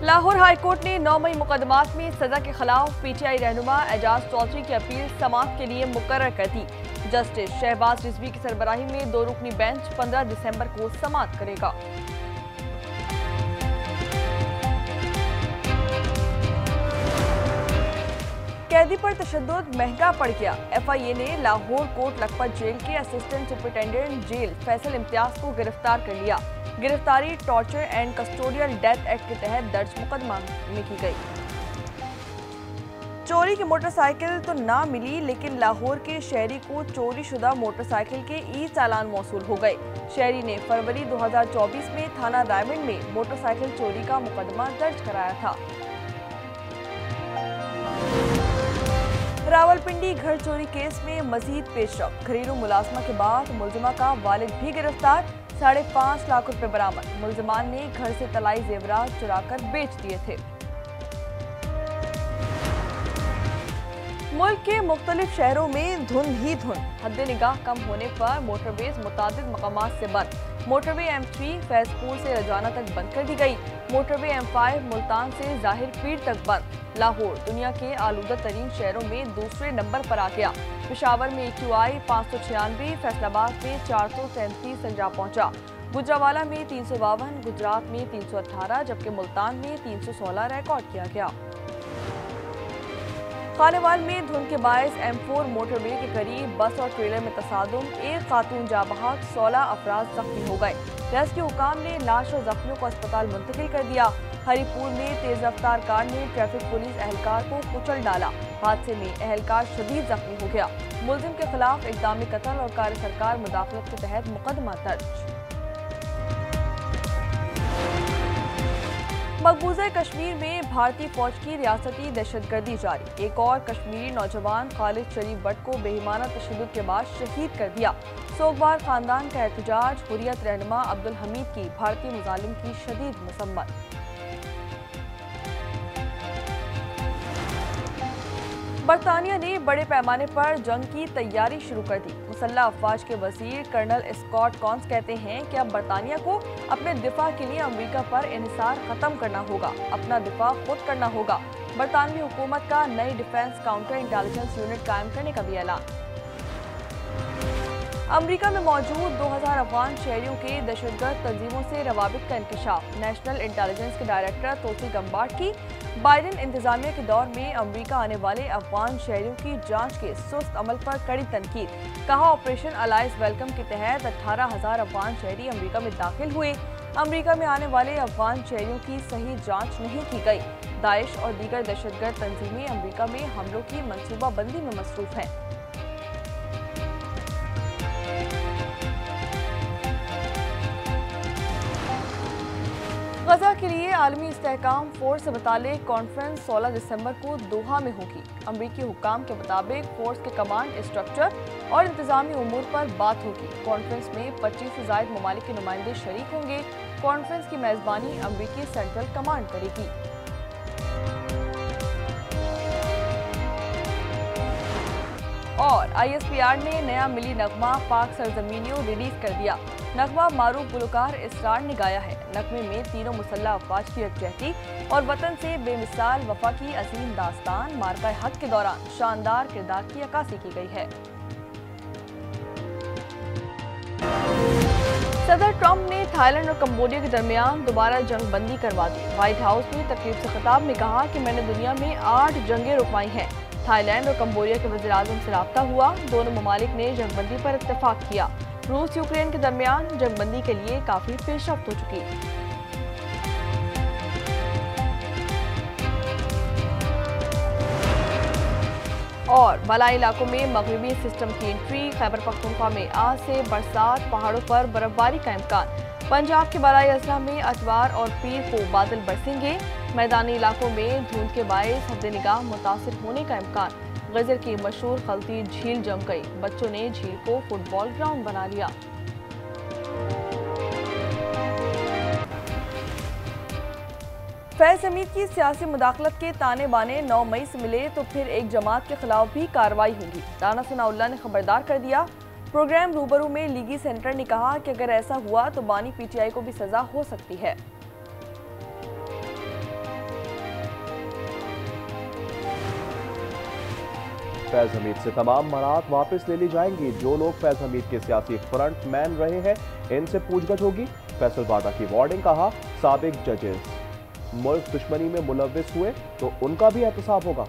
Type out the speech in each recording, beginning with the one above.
Lahore high court ने 9 मई मुकदमात में सजा के खिलाफ पीटीआई रहनुमा एजाज चौधरी की अपील समाअत के लिए मुकर्रर कर दी। जस्टिस शहबाज रिजवी की सरबराही में 2 रुकनी बेंच 15 दिसंबर को समाअत करेगा। कैदी पर तशद्दुद महंगा पड़ गया। एफआईए ने लाहौर कोट लखपत जेल के assistant superintendent jail Faisal Imtiaz को गिरफ्तार कर लिया। गिरफ्तारी torture and custodial death act के तहत दर्ज मुकदमा में की गई। चोरी की मोटरसाइकिल तो ना मिली, लेकिन लाहौर के शहरी को चोरी शुदा मोटरसाइकिल के ई चालान मौसूल हो गए। शहरी ने फरवरी 2024 में थाना डायमंड में मोटरसाइकिल चोरी का मुकदमा दर्ज कराया था। रावलपिंडी घर चोरी केस में मजीद पेशरफ। घरेलू मुलाजमा के बाद मुलजिमा का वालिद भी गिरफ्तार। 5.5 लाख रुपए बरामद। मुलजमान ने घर से तलाई जेवरात चुराकर बेच दिए थे। मुल्क के मुख्तलिफ शहरों में धुंध ही धुंध। हद निगाह कम होने पर मोटरवेज मुतादिद मकामात से बंद। मोटरवे M3 फैजपुर से रजाना तक बंद कर दी गई। मोटरवे M5 मुल्तान से जाहिर पीर तक बंद। लाहौर दुनिया के आलूदा तरीन शहरों में दूसरे नंबर पर आ गया। पेशावर में AQI 596, फैसलाबाद में 437 तक जा पहुंचा। गुजरावाला में 352, गुजरात में 318, जबकि मुल्तान में 316 रिकॉर्ड किया गया। खानेवाल में धुंध के बायस M4 मोटरवे के करीब बस और ट्रेलर में तसादुम। एक खातून जा बहक, 16 अफराद जख्मी हो गए। रेस्क्यू हुकाम ने लाश और जख्मियों को अस्पताल मुंतकिल कर दिया। हरिपुर में तेज रफ्तार कार ने ट्रैफिक पुलिस एहलकार को कुचल डाला। हादसे में एहलकार शदीद जख्मी हो गया। मुलजिम के खिलाफ इक़दामी कत्ल और कार सरकार मुदाखलत के तहत मुकदमा दर्ज। मकबूजा कश्मीर में भारतीय फौज की रियासती दहशतगर्दी जारी। एक और कश्मीरी नौजवान खालिद शरीफ भट्ट को बेईमाना तशद्दुद के बाद शहीद कर दिया। सोगवार खानदान का एहतजाज। हुर्रियत रहनुमा अब्दुल हमीद की भारतीय मुजालिम की शदीद मसम्मत। बरतानिया ने बड़े पैमाने पर जंग की तैयारी शुरू कर दी। मुसल्लह अफवाज के वजीर कर्नल स्कॉट कॉन्स कहते हैं कि अब बरतानिया को अपने दिफा के लिए अमेरिका पर इन्हिसार खत्म करना होगा, अपना दिफा खुद करना होगा। बरतानवी हुकूमत का नई डिफेंस काउंटर इंटेलिजेंस यूनिट कायम करने का भी ऐलान। अमेरिका में मौजूद 2000 अफगान शहरियों के दहशतगर्द तंजीमों से रवाबित का इंकशाफ। नेशनल इंटेलिजेंस के डायरेक्टर तोसी गम्बार्ड की बाइडेन इंतजामिया के दौर में अमेरिका आने वाले अफगान शहरियों की जांच के सुस्त अमल पर कड़ी तनकीद। कहा, ऑपरेशन अलाइज वेलकम के तहत 18,000 अफगान शहरी अमेरिका में दाखिल हुए। अमेरिका में आने वाले अफगान शहरियों की सही जांच नहीं की गई। दाइश और दीगर दहशतगर्द तंजीमें अमेरिका में हमलों की मनसूबाबंदी में मसरूफ हैं। गजा के लिए आलमी इस्तेहकाम फोर्स से मुतालिक कॉन्फ्रेंस 16 दिसंबर को दोहा में होगी। अमरीकी हुक्काम के मुताबिक फोर्स के कमांड स्ट्रक्चर और इंतजामी उमूर पर बात होगी। कॉन्फ्रेंस में 25 से ज़ायद ममालिक के नुमाइंदे शरीक होंगे। कॉन्फ्रेंस की मेज़बानी अमरीकी सेंट्रल कमांड करेगी। और ISPR ने नया मिली नगमा पाक सरजमीनियों रिलीज कर दिया। नगमा मारूफ गुलकार इसरार ने गाया है। नगमे में तीनों मुसल्लह अफवाज की यकजहती और वतन से बेमिसाल वफा की अजीम दास्तान मार्का हक के दौरान शानदार किरदार की अक्कासी की गई है। सदर ट्रंप ने थाईलैंड और कंबोडिया के दरमियान दोबारा जंग बंदी करवा दी। व्हाइट हाउस में तकरीब से खिताब में कहा कि मैंने दुनिया में 8 जंगें रुकवाई हैं। थाईलैंड और कंबोडिया के वज़ीर-ए-आज़म से राब्ता हुआ। दोनों ममालिक ने जंगबंदी पर इत्तेफाक किया। रूस यूक्रेन के दरमियान जंगबंदी के लिए काफी पेशरफ्त हो चुकी। और बालाई इलाकों में मगरबी सिस्टम की एंट्री। खैबर पख्तूनख्वा में आज से बरसात, पहाड़ों पर बर्फबारी का इम्कान। पंजाब के बालाई अजला में अतवार और पीर को बादल बरसेंगे। मैदानी इलाकों में धुंध के बायस हद निगाह मुतासिर होने का इम्कान। गजर की मशहूर खलती झील जम गई। बच्चों ने झील को फुटबॉल ग्राउंड बना लिया। फैज हमीद की सियासी मुदाखलत के ताने बाने 9 मई से मिले तो फिर एक जमात के खिलाफ भी कार्रवाई होगी। राना सनाउल्लाह ने खबरदार कर दिया। प्रोग्राम रूबरू में लीगी सेंटर ने कहा कि अगर ऐसा हुआ तो बानी PTI को भी सजा हो सकती है। फैज हमीद से तमाम बरात वापस ले ली जाएंगी। जो लोग फैज हमीद के सियासी फ्रंट मैन रहे हैं इनसे पूछगछ होगी। फैसल वादा की वार्निंग। कहा साबिक जजेस मुल्क दुश्मनी में मुलविस हुए तो उनका भी एहतसाब होगा।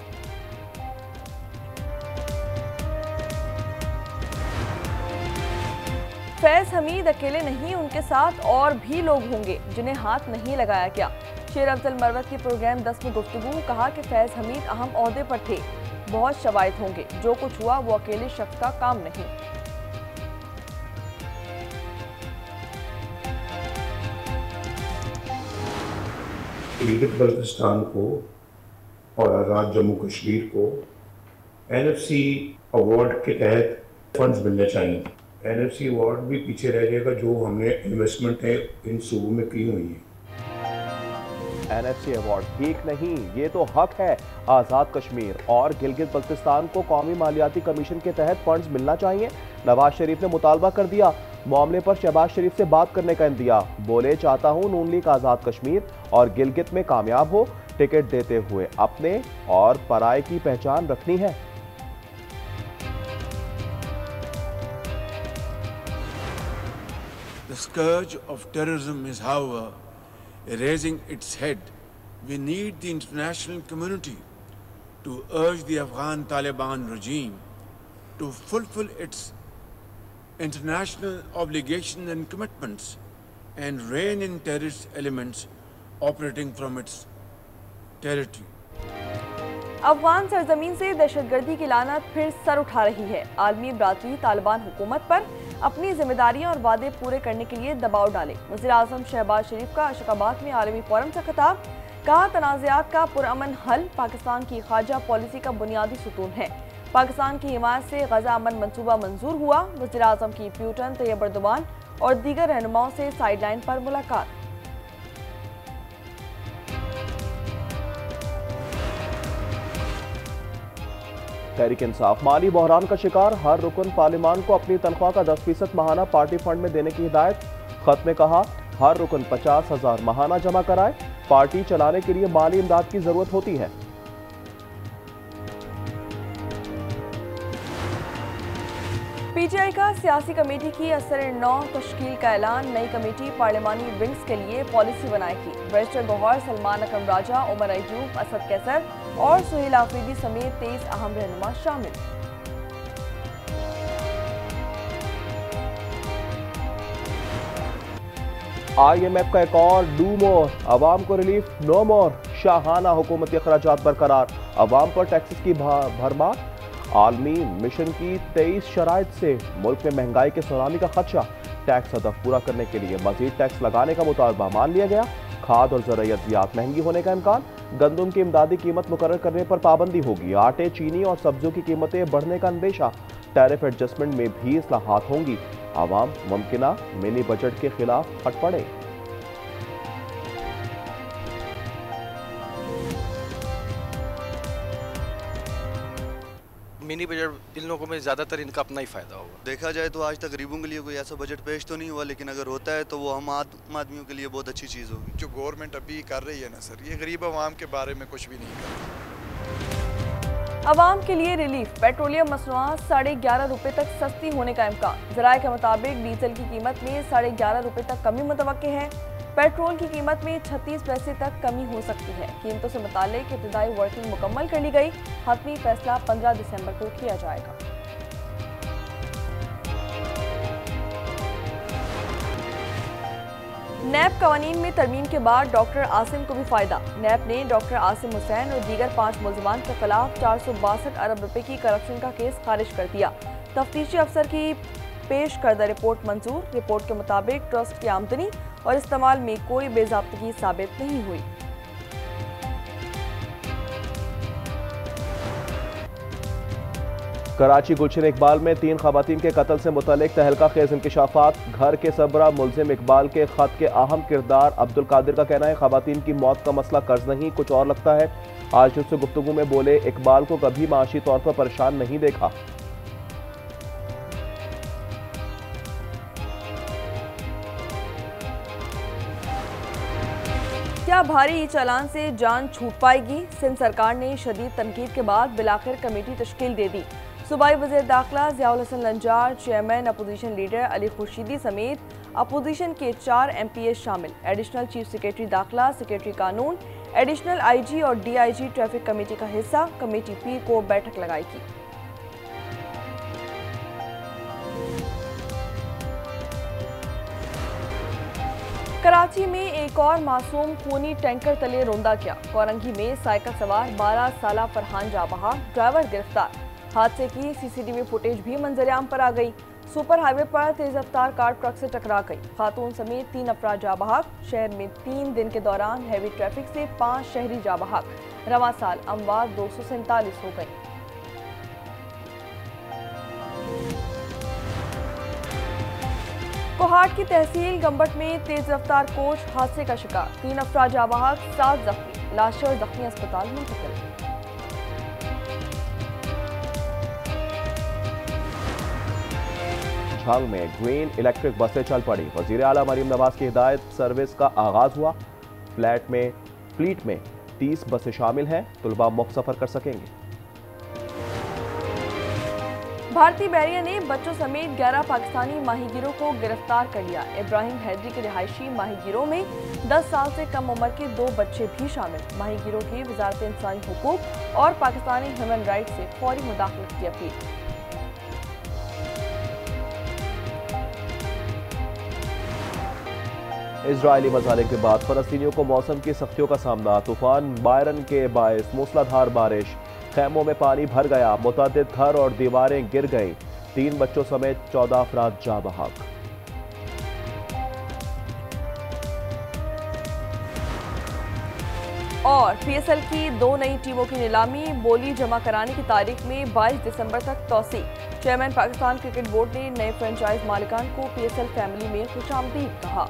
फैज हमीद अकेले नहीं, उनके साथ और भी लोग होंगे जिन्हें हाथ नहीं लगाया गया। शेर अफजल मरवत की प्रोग्राम 10 में गुफ्तगू। कहा कि फैज हमीद अहम ओहदे पर थे, बहुत शवाहिद होंगे। जो कुछ हुआ वो अकेले शख्स का काम नहीं। गिलगित बल्तिस्तान को और आज़ाद जम्मू कश्मीर को NFC अवार्ड के तहत फंड्स मिलने चाहिए। NFC अवार्ड भी पीछे रह जाएगा जो हमने इन्वेस्टमेंट है इन सूबों में की हुई है। NFC अवार्ड ठीक नहीं, ये तो हक है। आज़ाद कश्मीर और गिलगित बल्तिस्तान को कौमी मालियाती कमीशन के तहत फंड्स मिलना चाहिए। नवाज शरीफ ने मुतालबा कर दिया। मामले पर शहबाज शरीफ से बात करने का इंदिया। बोले चाहता हूं नून लीग आज़ाद कश्मीर और गिलगित में कामयाब हो। टिकट देते हुए अपने और पराये की पहचान रखनी है। The scourge of terrorism is, however, raising its head. We need the international community to urge the Afghan Taliban regime to fulfill its international obligations and commitments and rein in terrorist elements operating from its territory. Afghan सरजमीन से दहशतगर्दी की लानत फिर sir उठा रही है। आलमी बरादरी तालिबान हुकूमत पर अपनी जिम्मेदारियां और वादे पूरे करने के लिए दबाव डाले। वज़ीर आज़म शहबाज शरीफ का अशकाबाद में आलमी फोरम से खिताब। कहा तनाज़ात का पुरअमन हल पाकिस्तान की खारजा पॉलिसी का बुनियादी सुतून है। पाकिस्तान की हिमायत से गजा अमन मंसूबा मंजूर हुआ। वज़ीर आज़म की प्यूटन तैयब एर्दोगान और दीगर रहनुमाओं से साइडलाइन पर मुलाकात। तहरीक इंसाफ माली बहरान का शिकार। हर रुकन पार्लिमान को अपनी तनख्वाह का 10% माहाना पार्टी फंड में देने की हिदायत। खत में कहा हर रुकन 50,000 माहाना जमा कराए। पार्टी चलाने के लिए माली इमदाद की जरूरत होती है। PTI का सियासी कमेटी की असर-ए-नौ तश्कील का ऐलान। नई कमेटी पार्लिमानी विंग्स के लिए पॉलिसी बनाएगी। बैरिस्टर गौहर, सलमान अकरम राजा, उमर अयूब, असद कैसर और सुहेल आफरीदी समेत 23 अहम रहनुमा शामिल। IMF का एक और डू मोर, अवाम को रिलीफ नो मोर। शाहाना हुकूमती अखराजात बरकरार, अवाम पर टैक्सेस की भरमार। आलमी मिशन की 23 शराइत से मुल्क में महंगाई के सुनामी का खदशा। टैक्स हदफ पूरा करने के लिए मजीद टैक्स लगाने का मुतालबा मान लिया गया। खाद और ज़राई अद्वियात महंगी होने का इम्कान। गंदम की इमदादी कीमत मुकर्रर करने पर पाबंदी होगी। आटे, चीनी और सब्जियों की कीमतें बढ़ने का अंदेशा। टैरिफ एडजस्टमेंट में भी इस्लाहात होंगी। आवाम मुमकिना मिनी बजट के खिलाफ फट पड़े। मिनी बजट इन लोगों में ज़्यादातर इनका अपना ही फ़ायदा होगा। देखा जाए तो आज तक गरीबों के लिए कोई ऐसा बजट पेश तो नहीं हुआ, लेकिन अगर होता है तो वो हम आम आदमियों के लिए बहुत अच्छी चीज़ होगी। जो गवर्नमेंट अभी कर रही है ना सर, ये गरीब आवाम के बारे में कुछ भी नहीं कर रही। अवाम के लिए रिलीफ। पेट्रोलियम मसनूआत 11.5 रुपये तक सस्ती होने का इम्कान। ज़राए के मुताबिक डीजल की कीमत में 11.5 रुपये तक कमी मुतवक्के है। पेट्रोल की कीमत में 36 पैसे तक कमी हो सकती है। कीमतों से मुताल्लिक इब्तिदाई वर्किंग मुकम्मल कर ली गई। हतमी फैसला 15 दिसंबर को किया जाएगा। नैब कवानीन में तरमीम के बाद डॉक्टर आसिम को भी फायदा। नैब ने डॉक्टर आसिम हुसैन और दीगर 5 मुलजमान के खिलाफ 462 अरब रुपए की करप्शन का केस खारिज कर दिया। तफ्तीशी अफसर की पेश करदा रिपोर्ट मंजूर। रिपोर्ट के मुताबिक ट्रस्ट की आमदनी और इस्तेमाल में कोई बेज़ाब्तगी साबित नहीं हुई। कराची गुलशन इकबाल में 3 खवातीन के कत्ल से मुतल्लिक तहलका खेज इंकशाफात। घर के सबरा मुलजिम इकबाल के खत के अहम किरदार अब्दुल कादिर का कहना है खवातीन की मौत का मसला कर्ज नहीं कुछ और लगता है। आज उससे गुफ्तगू में बोले इकबाल को कभी माशी तौर पर परेशान नहीं देखा। क्या भारी चालान से जान छूट पाएगी? सिंध सरकार ने शदीद तनकीद के बाद बिलाखिर कमेटी तश्कील दे दी। सूबाई वज़ीर दाखिला Ziaul Hassan Lanjar, chairman opposition leader Ali Khurshidi समेत अपोजिशन के 4 MPs शामिल। एडिशनल चीफ सेक्रेटरी दाखिला, सेक्रेटरी कानून, एडिशनल IG और DIG ट्रैफिक कमेटी का हिस्सा। कमेटी पीर को बैठक लगाएगी। कराची में एक और मासूम खूनी टैंकर तले रोंदा गया। कोरंगी में साइकिल सवार 12 साला फरहान जा बहा, ड्राइवर गिरफ्तार। हादसे की CCTV फुटेज भी मंजरेआम पर आ गई। सुपर हाईवे पर तेज रफ्तार कार ट्रक से टकरा गई। खातून समेत 3 अफराद जा बहाक। शहर में 3 दिन के दौरान हैवी ट्रैफिक से 5 शहरी जा बहाक। रवां साल अमवात 247 हो गई। कोहाट की तहसील गंबट में तेज रफ्तार कोच हादसे का शिकार। 3 अफराद जा बहाक, 7 जख्मी। लाशें और जख्मी अस्पताल मुंतकिल। झांग में ग्रीन इलेक्ट्रिक बसें चल पड़ी। वजीर आला मरीम नवाज की हिदायत सर्विस का आगाज हुआ। फ्लीट में 30 बसें शामिल हैं। तुलबा मुफ्त सफर कर सकेंगे। भारतीय बहरिया ने बच्चों समेत 11 पाकिस्तानी माहीगीरों को गिरफ्तार कर लिया। इब्राहिम हैदरी के रिहायशी माहीगीरों में 10 साल से कम उम्र के 2 बच्चे भी शामिल। माहीगीरों की वजारत इंसानी हुकूक और पाकिस्तानी ह्यूमन राइट्स से फौरी मुदाखलत की अपील। इजरायली मसाले के बाद फलस्तीनियों को मौसम की सख्तियों का सामना। तूफान बायरन के बायस मूसलाधार बारिश, खैमों में पानी भर गया। मुतअद्दिद घर और दीवारें गिर गईं। 3 बच्चों समेत 14 अफराद जा बहाक। और PSL की 2 नई टीमों की नीलामी, बोली जमा कराने की तारीख में 22 दिसंबर तक तौसी। चेयरमैन पाकिस्तान क्रिकेट बोर्ड ने नए फ्रेंचाइज मालिकान को PSL फैमिली में खुशामदीद कहा।